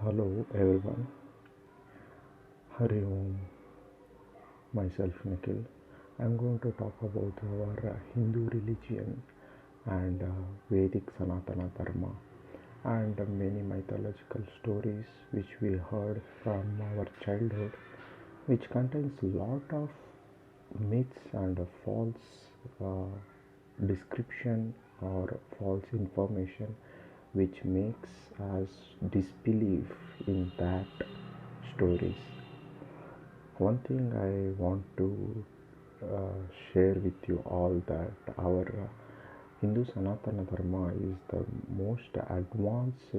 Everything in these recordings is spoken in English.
Hello everyone, Hari Om, myself Nikhil. I'm going to talk about our Hindu religion and Vedic Sanatana Dharma and many mythological stories which we heard from our childhood, which contains a lot of myths and false description or false information which makes us disbelieve in that stories. One thing I want to share with you all that our Hindu Sanatana Dharma is the most advanced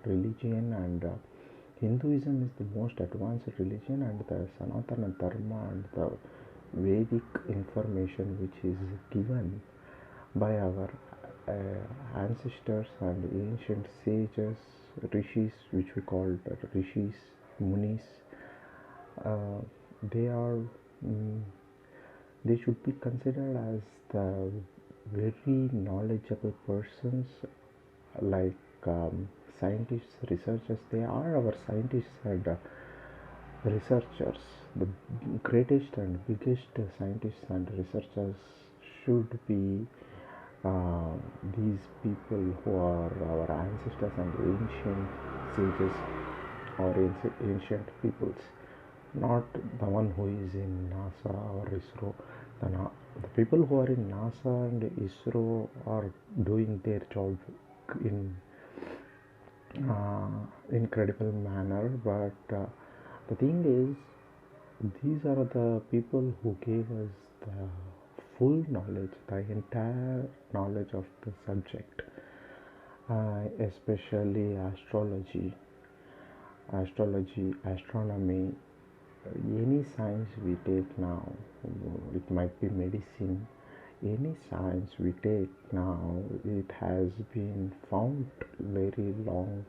religion, and Hinduism is the most advanced religion, and the Sanatana Dharma and the Vedic information which is given by our ancestors and ancient sages, rishis, which we call rishis, munis. Uh, they are mm, they should be considered as the very knowledgeable persons, like scientists, researchers. They are our scientists and researchers. The greatest and biggest scientists and researchers should be uh, these people who are our ancestors and ancient sages or ancient peoples, not the one who is in NASA or ISRO. The people who are in NASA and ISRO are doing their job in incredible manner, but the thing is, these are the people who gave us the full knowledge, the entire knowledge of the subject, especially astrology, astronomy, any science we take now. It might be medicine, any science we take now, it has been found very long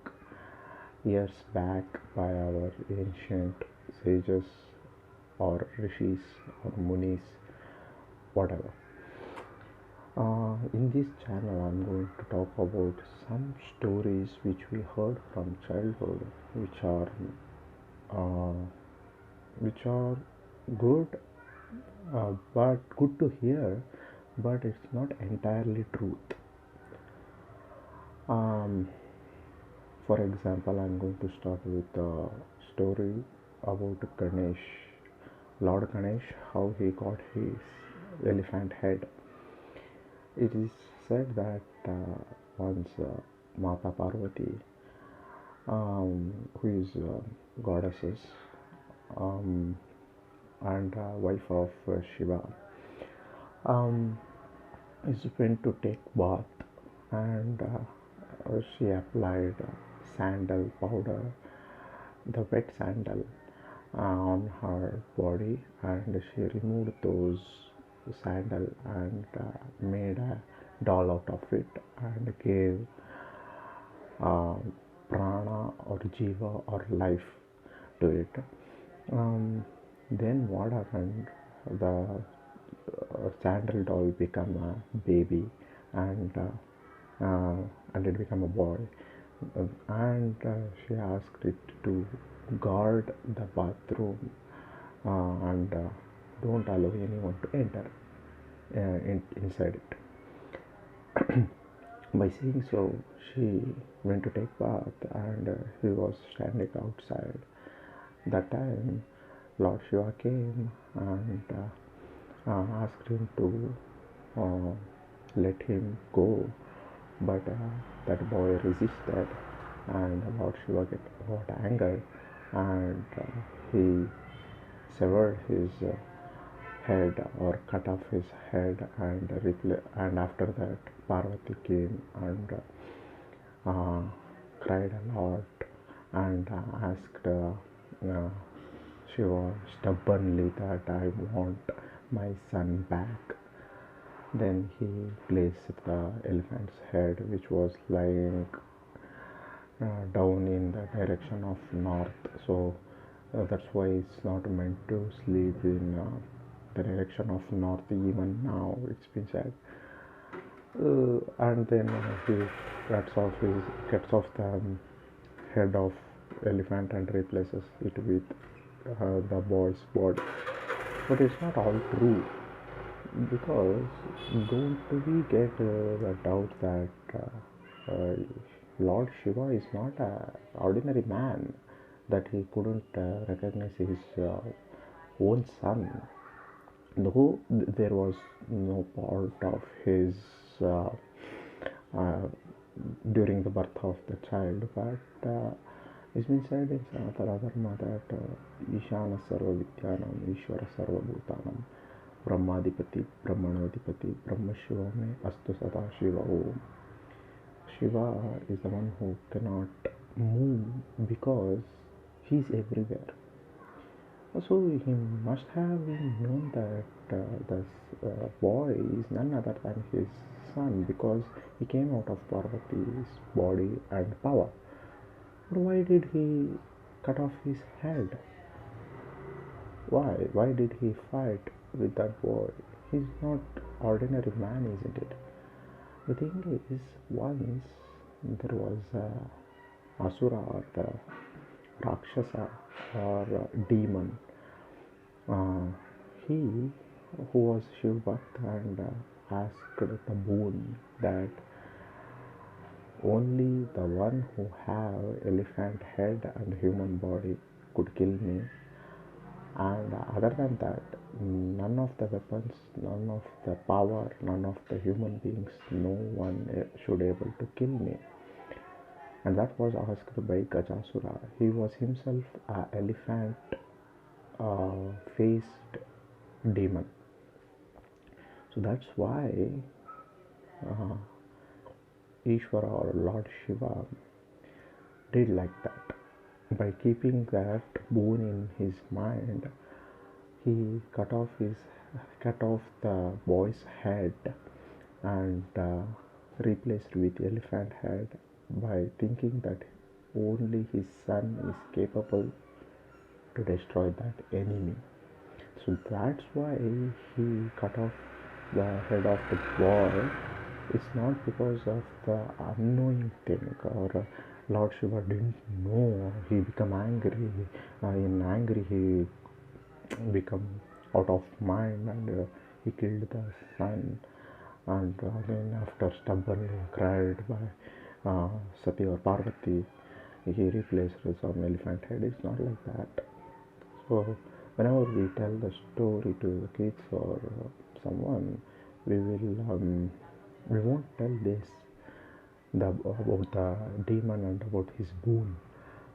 years back by our ancient sages or rishis or munis, whatever. In this channel, I'm going to talk about some stories which we heard from childhood, uh, which are good, but good to hear, but it's not entirely truth. Um, for example, I'm going to start with a story about Ganesh, Lord Ganesh, how he got his elephant head. It is said that once Mata Parvati, who is goddesses um, and wife of Shiva, um, is went to take bath, and she applied sandal powder, the wet sandal, on her body, and she removed those sandal and made a doll out of it and gave uh, prana or jiva or life to it. Then what happened? The sandal doll became a baby, and and it became a boy. And she asked it to guard the bathroom and don't allow anyone to enter inside it. By saying so, she went to take bath, and he was standing outside. That time, Lord Shiva came and asked him to uh, let him go, but that boy resisted, and Lord Shiva got angry, and he severed his head or cut off his head, and after that Parvati came and uh, cried a lot and asked Shiva stubbornly that I want my son back. Then he placed the elephant's head, which was lying down in the direction of north. So that's why it's not meant to sleep in the direction of north. Even now, it's been said. And then he cuts off the head of elephant and replaces it with the boy's body. But it's not all true, because don't we get the doubt that Lord Shiva is not an ordinary man, that he couldn't recognize his own son, though there was no part of his uh, uh, during the birth of the child, but it's been said in Sanatana Dharma that Ishana Sarva Vidyanam Ishvara Sarva Bhutanam Brahmadipati Brahmanodipati Brahma Shiva Me Astu Sada Shiva Om. Shiva is the one who cannot move because he is everywhere. So he must have been known that this boy is none other than his son, because he came out of Parvati's body and power. But why did he cut off his head? Why? Why did he fight with that boy? He's not ordinary man, isn't it? The thing is, once there was a Asura, or the Rakshasa, or demon. He who was Shiv Bhakt and asked the boon that only the one who have elephant head and human body could kill me, and other than that, none of the weapons, none of the power, none of the human beings, no one should able to kill me. And that was asked by Gajasura. He was himself an elephant faced demon. So that's why Ishvara, or Lord Shiva, did like that. By keeping that boon in his mind, he cut off the boy's head and replaced with elephant head, by thinking that only his son is capable to destroy that enemy. So that's why he cut off the head of the boy. It's not because of the unknowing thing, or Lord Shiva didn't know. He became angry. In angry, he became out of mind, and he killed the son. And again, after stubbornly cried by Sati or Parvati, he replaced some elephant head. It's not like that. So whenever we tell the story to the kids or someone, we won't tell this about the demon and about his boon.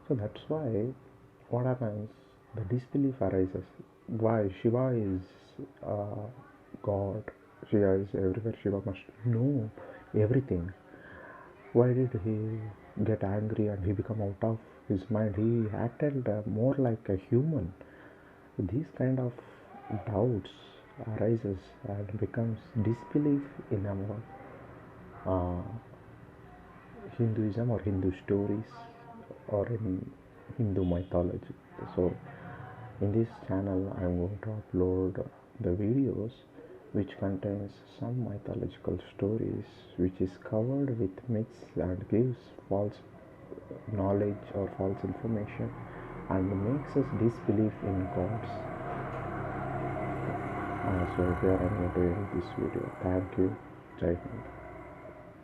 So that's why what happens, the disbelief arises. Why? Shiva is God. Shiva is everywhere. Shiva must know everything. Why did he get angry and he become out of his mind? He acted more like a human. These kind of doubts arises and becomes disbelief in our Hinduism or Hindu stories or in Hindu mythology. So in this channel I am going to upload the videos which contains some mythological stories which is covered with myths and gives false knowledge or false information and makes us disbelieve in gods. So here I am going to end this video. Thank you. Jai Hind.